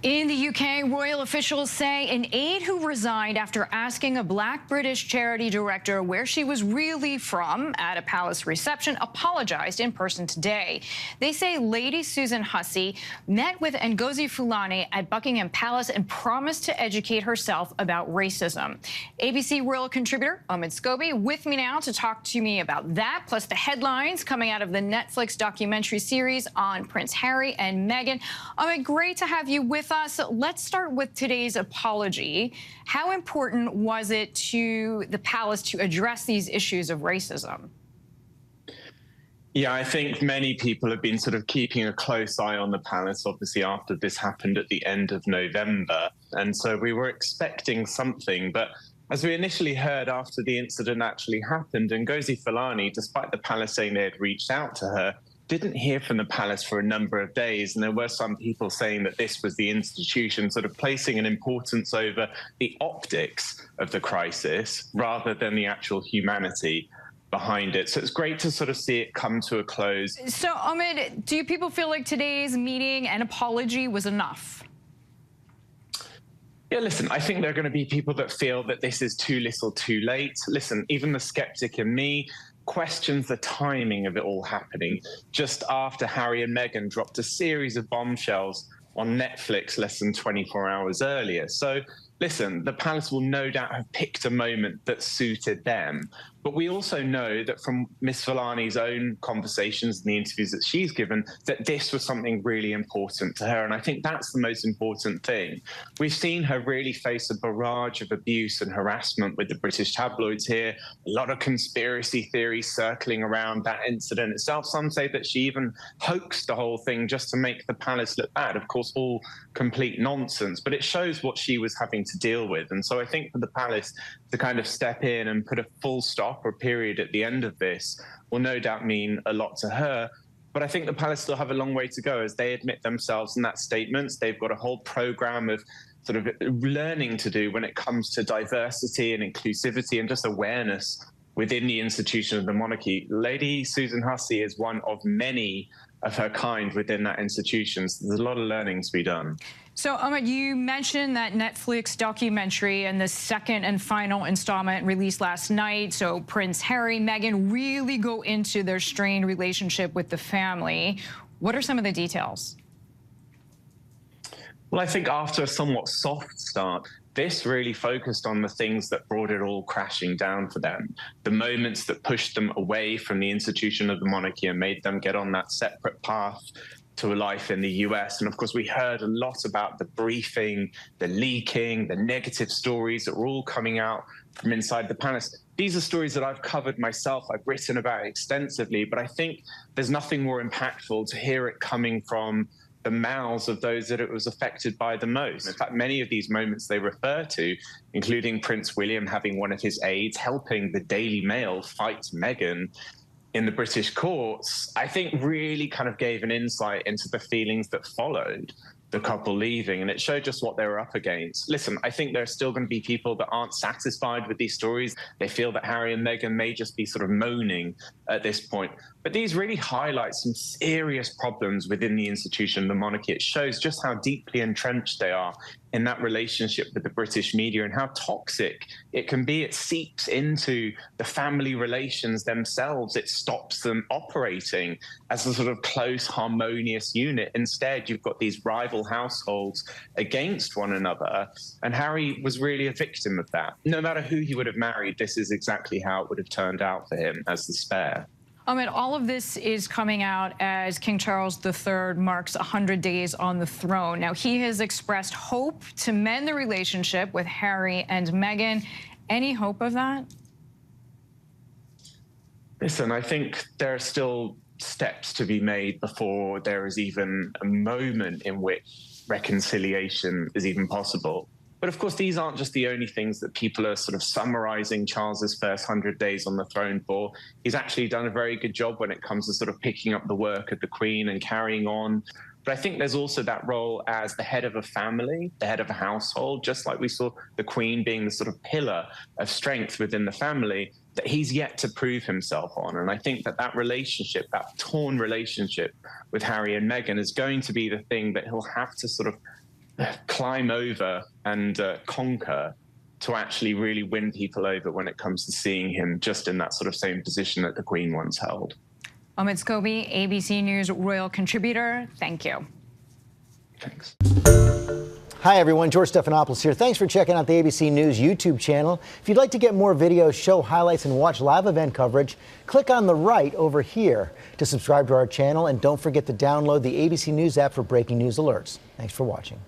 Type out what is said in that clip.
In the UK, royal officials say an aide who resigned after asking a black British charity director where she was really from at a palace reception apologized in person today. They say Lady Susan Hussey met with Ngozi Fulani at Buckingham Palace and promised to educate herself about racism. ABC royal contributor Omid Scobie with me now to talk to me about that, plus the headlines coming out of the Netflix documentary series on Prince Harry and Meghan. Omid, great to have you with us. Let's start with today's apology. How important was it to the palace to address these issues of racism? Yeah, I think many people have been sort of keeping a close eye on the palace, obviously, after this happened at the end of November. And so we were expecting something. But as we initially heard after the incident actually happened, Ngozi Fulani, despite the palace saying they had reached out to her, didn't hear from the palace for a number of days. And there were some people saying that this was the institution sort of placing an importance over the optics of the crisis rather than the actual humanity behind it. So it's great to sort of see it come to a close. So, Omid, do people feel like today's meeting and apology was enough? Yeah, listen, I think there are going to be people that feel that this is too little too late. Listen, even the skeptic in me questions the timing of it all happening just after Harry and Meghan dropped a series of bombshells on Netflix less than 24 hours earlier. So listen, the palace will no doubt have picked a moment that suited them. But we also know that from Miss Fulani's own conversations and the interviews that she's given, that this was something really important to her. And I think that's the most important thing. We've seen her really face a barrage of abuse and harassment with the British tabloids here, a lot of conspiracy theories circling around that incident itself. Some say that she even hoaxed the whole thing just to make the palace look bad. Of course, all complete nonsense, but it shows what she was having to deal with. And so I think for the palace to kind of step in and put a full stop or period at the end of this will no doubt mean a lot to her. But I think the palace still have a long way to go, as they admit themselves in that statement. They've got a whole program of sort of learning to do when it comes to diversity and inclusivity and just awareness within the institution of the monarchy. Lady Susan Hussey is one of many of her kind within that institution. So there's a lot of learning to be done. So, Omid, you mentioned that Netflix documentary and the second and final installment released last night. So Prince Harry, Meghan really go into their strained relationship with the family. What are some of the details? Well, I think after a somewhat soft start, this really focused on the things that brought it all crashing down for them, the moments that pushed them away from the institution of the monarchy and made them get on that separate path to a life in the US. And of course, we heard a lot about the briefing, the leaking, the negative stories that were all coming out from inside the palace. These are stories that I've covered myself, I've written about extensively, but I think there's nothing more impactful to hear it coming from the mouths of those that it was affected by the most. In fact, many of these moments they refer to, including Prince William having one of his aides helping the Daily Mail fight Meghan in the British courts, I think really kind of gave an insight into the feelings that followed the couple leaving, and it showed just what they were up against. Listen, I think there's still going to be people that aren't satisfied with these stories. They feel that Harry and Meghan may just be sort of moaning at this point. But these really highlight some serious problems within the institution of the monarchy. It shows just how deeply entrenched they are in that relationship with the British media and how toxic it can be. It seeps into the family relations themselves. It stops them operating as a sort of close, harmonious unit. Instead, you've got these rival households against one another. And Harry was really a victim of that. No matter who he would have married, this is exactly how it would have turned out for him as the spare. Omid, all of this is coming out as King Charles III marks 100 days on the throne. Now, he has expressed hope to mend the relationship with Harry and Meghan. Any hope of that? Listen, I think there are still steps to be made before there is even a moment in which reconciliation is even possible. But of course, these aren't just the only things that people are sort of summarizing Charles's first 100 days on the throne for. He's actually done a very good job when it comes to sort of picking up the work of the Queen and carrying on. But I think there's also that role as the head of a family, the head of a household, just like we saw the Queen being the sort of pillar of strength within the family, that he's yet to prove himself on. And I think that that relationship, that torn relationship with Harry and Meghan is going to be the thing that he'll have to sort of climb over and conquer to actually really win people over when it comes to seeing him just in that sort of same position that the Queen once held. Omid Scobie, ABC News royal contributor, thank you. Thanks. Hi, everyone. George Stephanopoulos here. Thanks for checking out the ABC News YouTube channel. If you'd like to get more videos, show highlights, and watch live event coverage, click on the right over here to subscribe to our channel. And don't forget to download the ABC News app for breaking news alerts. Thanks for watching.